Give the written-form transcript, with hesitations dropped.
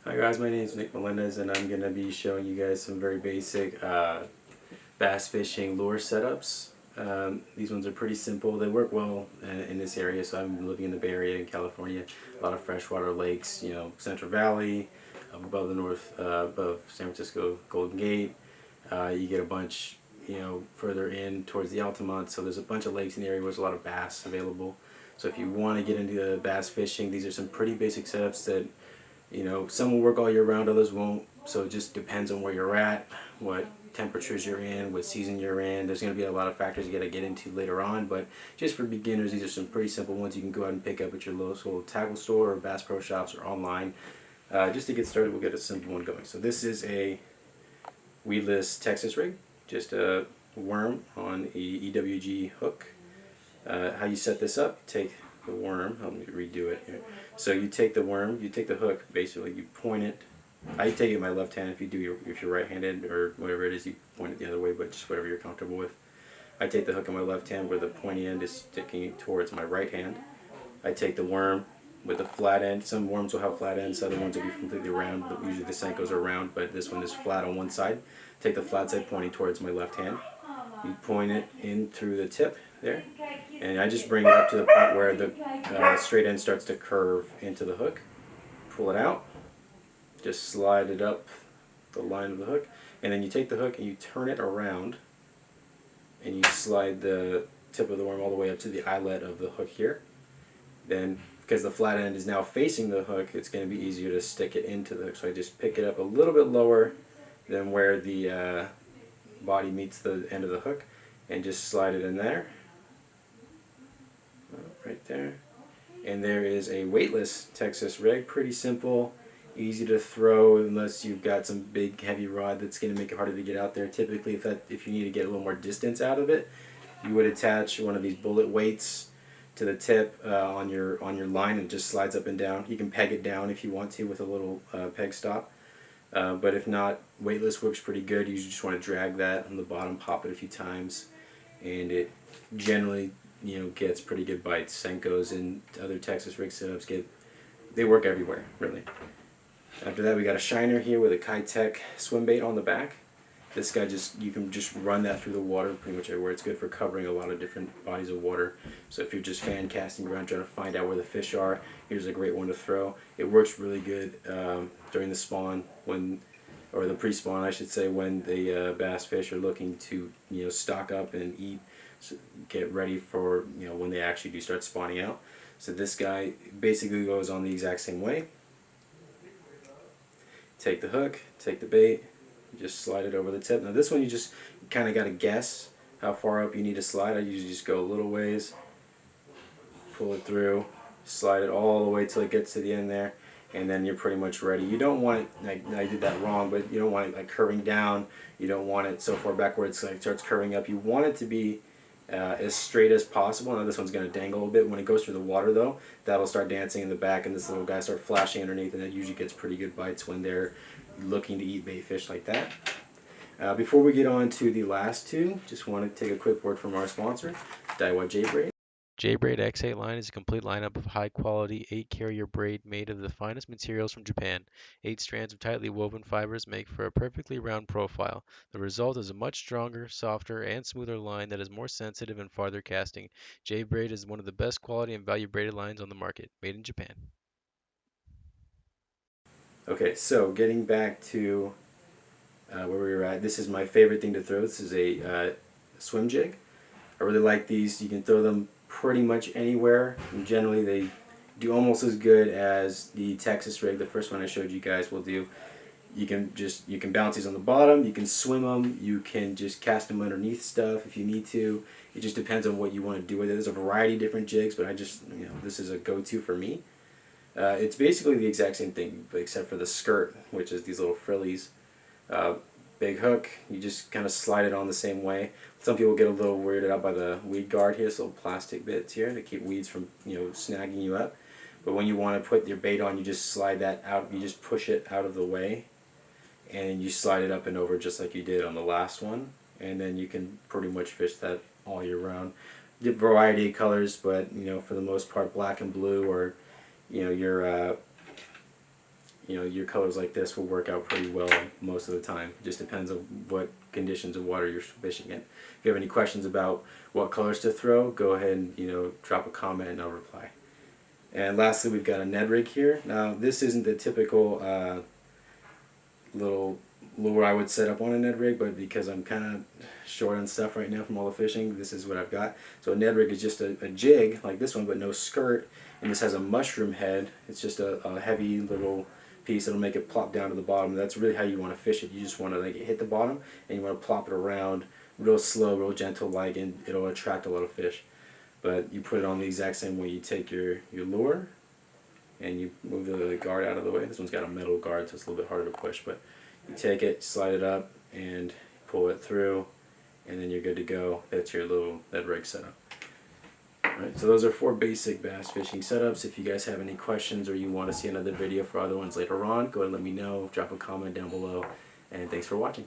Hi guys, my name is Nick Melendez and I'm going to be showing you guys some very basic bass fishing lure setups. These ones are pretty simple. They work well in this area, so I'm living in the Bay Area in California. A lot of freshwater lakes, Central Valley, above the above San Francisco Golden Gate. You get a bunch, further in towards the Altamont, so there's a bunch of lakes in the area where there's a lot of bass available. So if you want to get into bass fishing, these are some pretty basic setups that some will work all year round, others won't. So it just depends on where you're at, what temperatures you're in, what season you're in. There's going to be a lot of factors you got to get into later on, but just for beginners, these are some pretty simple ones you can go out and pick up at your local tackle store or Bass Pro Shops or online. Just to get started, we'll get a simple one going. So this is a weedless Texas rig, just a worm on a EWG hook. How you set this up, take the worm, let me redo it here. So you take the worm, you take the hook, basically you point it. I take it in my left hand. If you're right-handed or whatever it is, you point it the other way, but just whatever you're comfortable with. I take the hook in my left hand where the pointy end is sticking towards my right hand. I take the worm with the flat end. Some worms will have flat ends, other ones will be completely round. Usually the Senkos are round, but this one is flat on one side. Take the flat side pointing towards my left hand. You point it in through the tip there, and I just bring it up to the point where the straight end starts to curve into the hook. Pull it out, just slide it up the line of the hook, and then you take the hook and you turn it around and you slide the tip of the worm all the way up to the eyelet of the hook here. Then, because the flat end is now facing the hook, it's going to be easier to stick it into the hook. So I just pick it up a little bit lower than where the body meets the end of the hook and just slide it in there. Right there. And there is a weightless Texas rig. Pretty simple, easy to throw unless you've got some big heavy rod that's going to make it harder to get out there. Typically, if you need to get a little more distance out of it, you would attach one of these bullet weights to the tip on your line, and it just slides up and down. You can peg it down if you want to with a little peg stop. But if not, weightless works pretty good. You just want to drag that on the bottom, pop it a few times, and it generally gets pretty good bites. Senkos and other Texas rig setups they work everywhere, really. After that, we got a shiner here with a Kitech swim bait on the back. This guy you can just run that through the water pretty much everywhere. It's good for covering a lot of different bodies of water. So if you're just fan casting around trying to find out where the fish are, here's a great one to throw. It works really good during the spawn, or the pre-spawn I should say, when the bass fish are looking to stock up and eat, so get ready for when they actually do start spawning out. So this guy basically goes on the exact same way. Take the hook, take the bait, just slide it over the tip. Now this one you just kind of got to guess how far up you need to slide. I usually just go a little ways, pull it through, slide it all the way till it gets to the end there, and then you're pretty much ready. You don't want it, like I did that wrong, but you don't want it like curving down. You don't want it so far back where it's like starts curving up. You want it to be as straight as possible. Now this one's going to dangle a little bit. When it goes through the water though, that'll start dancing in the back and this little guy start flashing underneath, and that usually gets pretty good bites when they're looking to eat bait fish like that. Before we get on to the last two, just want to take a quick word from our sponsor, Daiwa J-Braid. J-Braid X8 line is a complete lineup of high-quality 8-carrier braid made of the finest materials from Japan. 8 strands of tightly woven fibers make for a perfectly round profile. The result is a much stronger, softer, and smoother line that is more sensitive and farther casting. J-Braid is one of the best quality and value braided lines on the market, made in Japan. Okay, so getting back to where we were at, this is my favorite thing to throw. This is a swim jig. I really like these. You can throw them pretty much anywhere, and generally they do almost as good as the Texas rig, the first one I showed you guys, will do. You can bounce these on the bottom, you can swim them, you can just cast them underneath stuff if you need to. It just depends on what you want to do with it. There's a variety of different jigs, but this is a go-to for me. It's basically the exact same thing except for the skirt, which is these little frillies. Big hook, you just kind of slide it on the same way. Some people get a little weirded out by the weed guard here, this little plastic bits here to keep weeds from snagging you up. But when you want to put your bait on, you just slide that out, you just push it out of the way, and you slide it up and over just like you did on the last one, and then you can pretty much fish that all year round. A variety of colors, but for the most part black and blue, or your you know, your colors like this will work out pretty well most of the time. It just depends on what conditions of water you're fishing in. If you have any questions about what colors to throw, go ahead and, you know, drop a comment and I'll reply. And lastly, we've got a Ned rig here. Now, this isn't the typical little lure I would set up on a Ned rig, but because I'm kind of short on stuff right now from all the fishing, this is what I've got. So a Ned rig is just a jig like this one, but no skirt, and this has a mushroom head. It's just a heavy little piece that'll make it plop down to the bottom. That's really how you want to fish it. You just want to like hit the bottom, and you want to plop it around real slow, real gentle like, and it'll attract a lot of fish. But you put it on the exact same way. You take your lure and you move the guard out of the way. This one's got a metal guard, so it's a little bit harder to push, but you take it, slide it up, and pull it through, and then you're good to go. That's your little Ned rig setup. Alright, so those are 4 basic bass fishing setups. If you guys have any questions or you want to see another video for other ones later on, go ahead and let me know. Drop a comment down below, and thanks for watching.